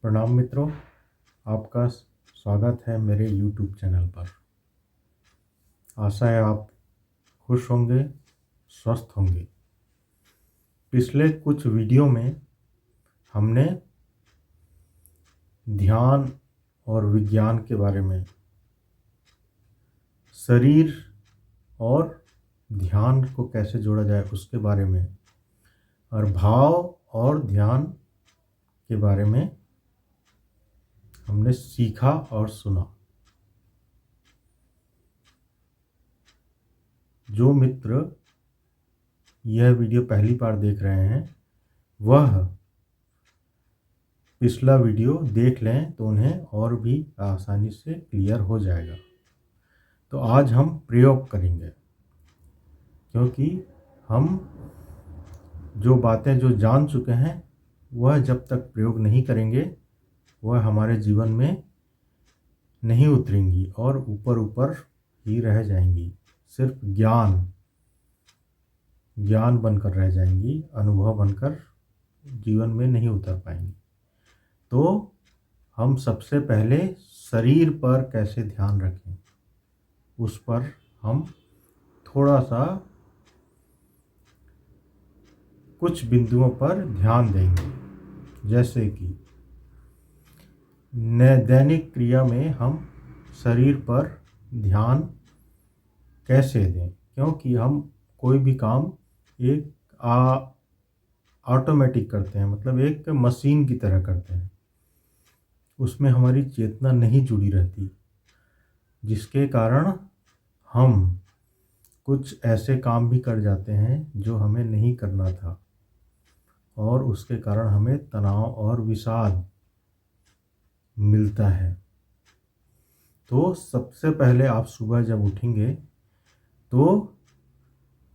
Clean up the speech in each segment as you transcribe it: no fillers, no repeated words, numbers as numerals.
प्रणाम मित्रों, आपका स्वागत है मेरे YouTube चैनल पर। आशा है आप खुश होंगे, स्वस्थ होंगे। पिछले कुछ वीडियो में हमने ध्यान और विज्ञान के बारे में, शरीर और ध्यान को कैसे जोड़ा जाए उसके बारे में, और भाव और ध्यान के बारे में हमने सीखा और सुना। जो मित्र यह वीडियो पहली बार देख रहे हैं वह पिछला वीडियो देख लें तो उन्हें और भी आसानी से क्लियर हो जाएगा। तो आज हम प्रयोग करेंगे, क्योंकि हम जो बातें जो जान चुके हैं वह जब तक प्रयोग नहीं करेंगे वह हमारे जीवन में नहीं उतरेंगी और ऊपर ऊपर ही रह जाएंगी। सिर्फ ज्ञान बनकर रह जाएंगी, अनुभव बनकर जीवन में नहीं उतर पाएंगी। तो हम सबसे पहले शरीर पर कैसे ध्यान रखें उस पर हम थोड़ा सा कुछ बिंदुओं पर ध्यान देंगे। जैसे कि दैनिक क्रिया में हम शरीर पर ध्यान कैसे दें, क्योंकि हम कोई भी काम एक ऑटोमेटिक करते हैं, मतलब एक मशीन की तरह करते हैं। उसमें हमारी चेतना नहीं जुड़ी रहती, जिसके कारण हम कुछ ऐसे काम भी कर जाते हैं जो हमें नहीं करना था, और उसके कारण हमें तनाव और विषाद मिलता है। तो सबसे पहले आप सुबह जब उठेंगे तो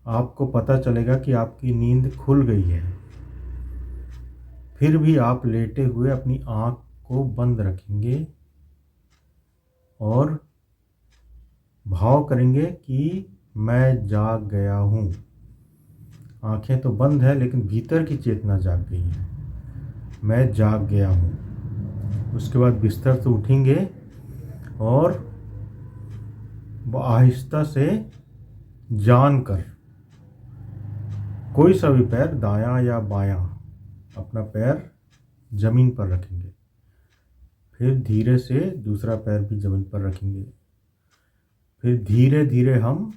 आपको पता चलेगा कि आपकी नींद खुल गई है। फिर भी आप लेटे हुए अपनी आँख को बंद रखेंगे और भाव करेंगे कि मैं जाग गया हूँ। आँखें तो बंद है लेकिन भीतर की चेतना जाग गई है, मैं जाग गया हूँ। उसके बाद बिस्तर से उठेंगे और आहिस्ता से जानकर कोई सा भी पैर, दायां या बायां, अपना पैर ज़मीन पर रखेंगे। फिर धीरे से दूसरा पैर भी ज़मीन पर रखेंगे। फिर धीरे धीरे हम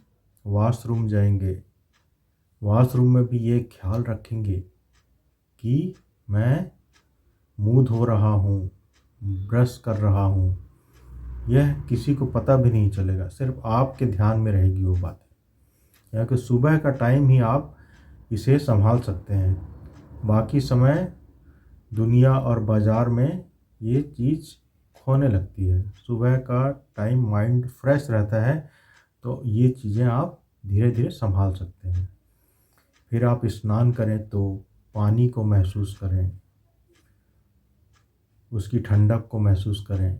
वॉशरूम जाएंगे। वॉशरूम में भी ये ख्याल रखेंगे कि मैं मुंह धो रहा हूँ, ब्रश कर रहा हूँ। यह किसी को पता भी नहीं चलेगा, सिर्फ आपके ध्यान में रहेगी वो बात। क्योंकि सुबह का टाइम ही आप इसे संभाल सकते हैं। बाकी समय दुनिया और बाज़ार में ये चीज़ खोने लगती है। सुबह का टाइम माइंड फ्रेश रहता है, तो ये चीज़ें आप धीरे धीरे संभाल सकते हैं। फिर आप स्नान करें तो पानी को महसूस करें, उसकी ठंडक को महसूस करें,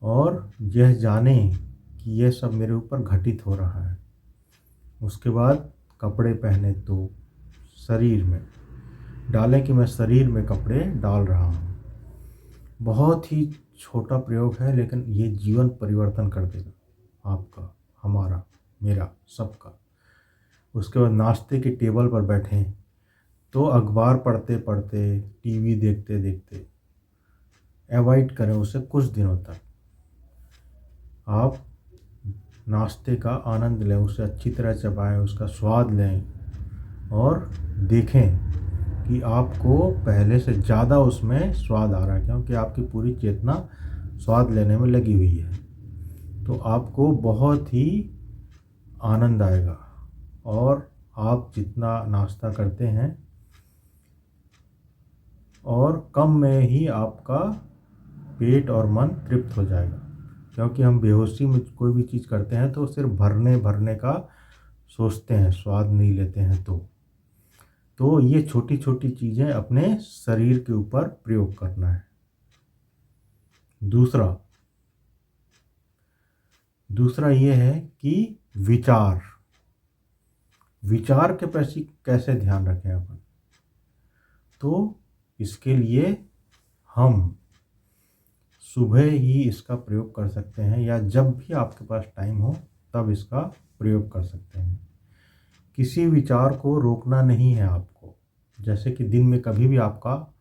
और यह जानें कि यह सब मेरे ऊपर घटित हो रहा है। उसके बाद कपड़े पहने तो शरीर में डालें कि मैं शरीर में कपड़े डाल रहा हूँ। बहुत ही छोटा प्रयोग है, लेकिन ये जीवन परिवर्तन कर देगा आपका, हमारा, मेरा, सबका। उसके बाद नाश्ते की टेबल पर बैठें तो अखबार पढ़ते पढ़ते, टीवी देखते देखते अवॉइड करें उसे कुछ दिनों तक। आप नाश्ते का आनंद लें, उसे अच्छी तरह चबाएं, उसका स्वाद लें और देखें कि आपको पहले से ज़्यादा उसमें स्वाद आ रहा है, क्योंकि आपकी पूरी चेतना स्वाद लेने में लगी हुई है। तो आपको बहुत ही आनंद आएगा, और आप जितना नाश्ता करते हैं और कम में ही आपका पेट और मन तृप्त हो जाएगा। क्योंकि हम बेहोशी में कोई भी चीज़ करते हैं तो सिर्फ भरने का सोचते हैं, स्वाद नहीं लेते हैं। तो ये छोटी छोटी चीज़ें अपने शरीर के ऊपर प्रयोग करना है। दूसरा ये है कि विचार के प्रति कैसे ध्यान रखें अपन। तो इसके लिए हम सुबह ही इसका प्रयोग कर सकते हैं या जब भी आपके पास टाइम हो तब इसका प्रयोग कर सकते हैं। किसी विचार को रोकना नहीं है आपको। जैसे कि दिन में कभी भी आपका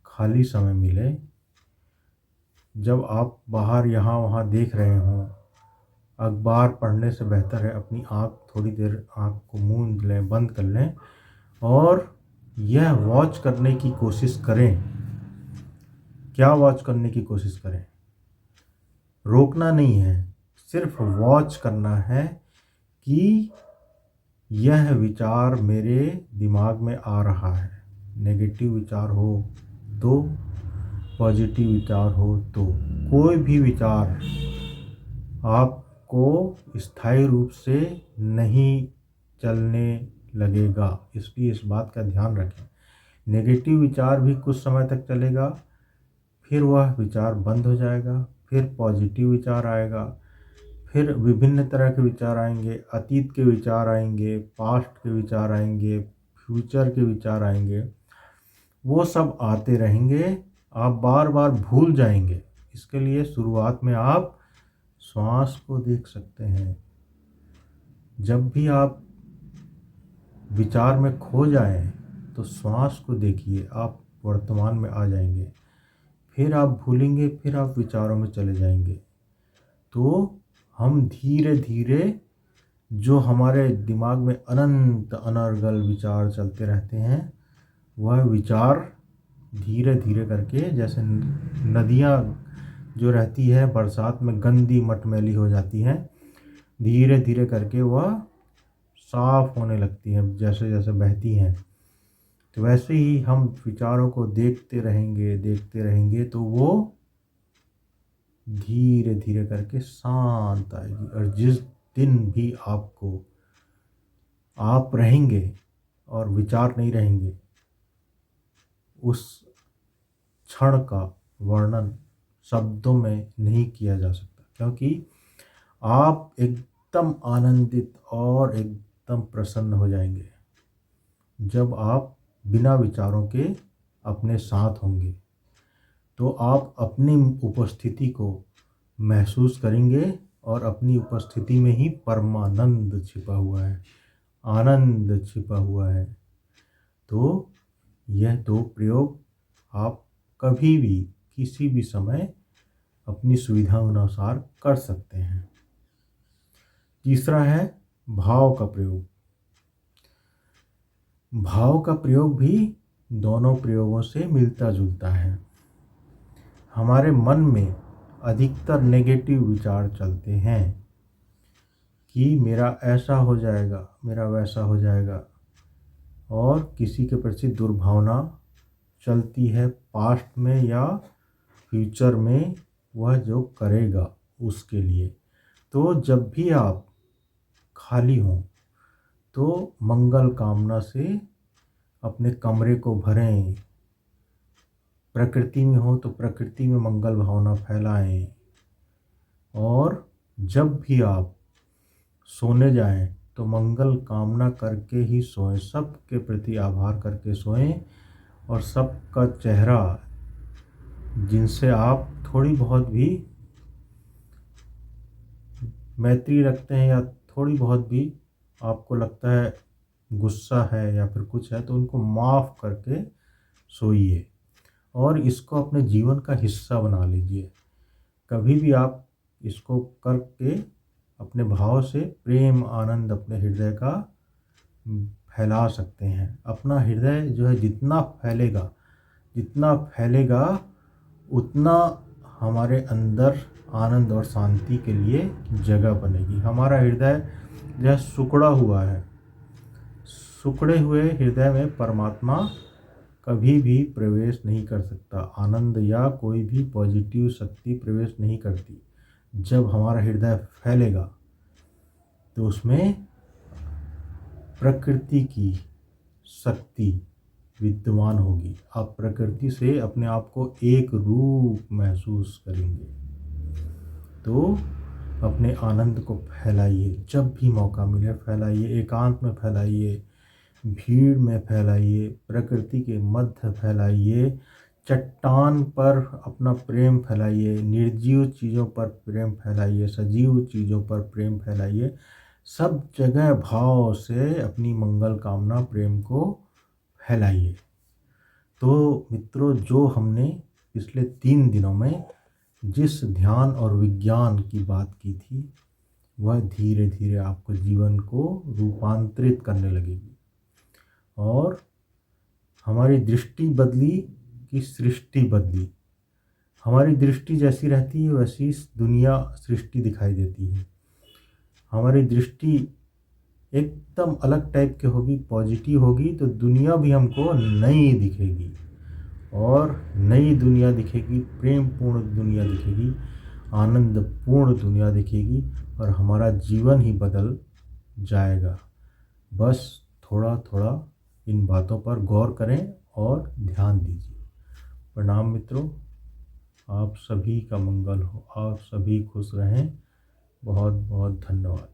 खाली समय मिले, जब आप बाहर यहाँ वहाँ देख रहे हों, अखबार पढ़ने से बेहतर है अपनी थोड़ी देर आँख को मूंद लें, बंद कर लें और यह वॉच करने की कोशिश करें। क्या वॉच करने की कोशिश करें? रोकना नहीं है, सिर्फ वॉच करना है कि यह विचार मेरे दिमाग में आ रहा है। नेगेटिव विचार हो तो, पॉजिटिव विचार हो तो, कोई भी विचार आपको स्थायी रूप से नहीं चलने लगेगा, इसलिए इस बात का ध्यान रखें। नेगेटिव विचार भी कुछ समय तक चलेगा, फिर वह विचार बंद हो जाएगा, फिर पॉजिटिव विचार आएगा, फिर विभिन्न तरह के विचार आएंगे, अतीत के विचार आएंगे, पास्ट के विचार आएंगे, फ्यूचर के विचार आएंगे। वो सब आते रहेंगे, आप बार बार भूल जाएंगे। इसके लिए शुरुआत में आप श्वास को देख सकते हैं। जब भी आप विचार में खो जाएं तो श्वास को देखिए, आप वर्तमान में आ जाएंगे। फिर आप भूलेंगे, फिर आप विचारों में चले जाएंगे। तो हम धीरे धीरे जो हमारे दिमाग में अनंत अनर्गल विचार चलते रहते हैं, वह विचार धीरे धीरे करके, जैसे नदियाँ जो रहती है बरसात में गंदी मटमैली हो जाती हैं, धीरे धीरे करके वह साफ होने लगती हैं जैसे जैसे बहती हैं। तो वैसे ही हम विचारों को देखते रहेंगे तो वो धीरे धीरे करके शांत आएगी। और जिस दिन भी आप रहेंगे और विचार नहीं रहेंगे, उस क्षण का वर्णन शब्दों में नहीं किया जा सकता, क्योंकि आप एकदम आनंदित और एकदम प्रसन्न हो जाएंगे जब आप बिना विचारों के अपने साथ होंगे। तो आप अपनी उपस्थिति को महसूस करेंगे और अपनी उपस्थिति में ही परमानंद छिपा हुआ है, आनंद छिपा हुआ है। तो यह दो प्रयोग आप कभी भी किसी भी समय अपनी सुविधा अनुसार कर सकते हैं। तीसरा है भाव का प्रयोग। भाव का प्रयोग भी दोनों प्रयोगों से मिलता जुलता है। हमारे मन में अधिकतर नेगेटिव विचार चलते हैं कि मेरा ऐसा हो जाएगा, मेरा वैसा हो जाएगा, और किसी के प्रति दुर्भावना चलती है पास्ट में या फ्यूचर में, वह जो करेगा उसके लिए। तो जब भी आप खाली हों तो मंगल कामना से अपने कमरे को भरें। प्रकृति में हो तो प्रकृति में मंगल भावना फैलाएं। और जब भी आप सोने जाएं तो मंगल कामना करके ही सोएं, सबके प्रति आभार करके सोएं, और सबका चेहरा जिनसे आप थोड़ी बहुत भी मैत्री रखते हैं या थोड़ी बहुत भी आपको लगता है गुस्सा है या फिर कुछ है, तो उनको माफ़ करके सोइए और इसको अपने जीवन का हिस्सा बना लीजिए। कभी भी आप इसको करके अपने भाव से प्रेम आनंद अपने हृदय का फैला सकते हैं। अपना हृदय जो है जितना फैलेगा उतना हमारे अंदर आनंद और शांति के लिए जगह बनेगी। हमारा हृदय जो सिकुड़ा हुआ है, सिकुड़े हुए हृदय में परमात्मा कभी भी प्रवेश नहीं कर सकता। आनंद या कोई भी पॉजिटिव शक्ति प्रवेश नहीं करती। जब हमारा हृदय फैलेगा तो उसमें प्रकृति की शक्ति विद्यमान होगी। आप प्रकृति से अपने आप को एक रूप महसूस करेंगे। तो अपने आनंद को फैलाइए, जब भी मौका मिले फैलाइए, एकांत में फैलाइए, भीड़ में फैलाइए, प्रकृति के मध्य फैलाइए, चट्टान पर अपना प्रेम फैलाइए, निर्जीव चीज़ों पर प्रेम फैलाइए, सजीव चीज़ों पर प्रेम फैलाइए। सब जगह भाव से अपनी मंगल कामना प्रेम को फैलाइए। तो मित्रों, जो हमने पिछले 3 दिनों में जिस ध्यान और विज्ञान की बात की थी, वह धीरे धीरे आपको जीवन को रूपांतरित करने लगेगी। और हमारी दृष्टि बदली कि सृष्टि बदली। हमारी दृष्टि जैसी रहती है वैसी दुनिया सृष्टि दिखाई देती है। हमारी दृष्टि एकदम अलग टाइप की होगी, पॉजिटिव होगी, तो दुनिया भी हमको नई दिखेगी और नई दुनिया दिखेगी, प्रेम पूर्ण दुनिया दिखेगी, आनंद पूर्ण दुनिया दिखेगी और हमारा जीवन ही बदल जाएगा। बस थोड़ा थोड़ा इन बातों पर गौर करें और ध्यान दीजिए। प्रणाम मित्रों, आप सभी का मंगल हो, आप सभी खुश रहें। बहुत बहुत धन्यवाद।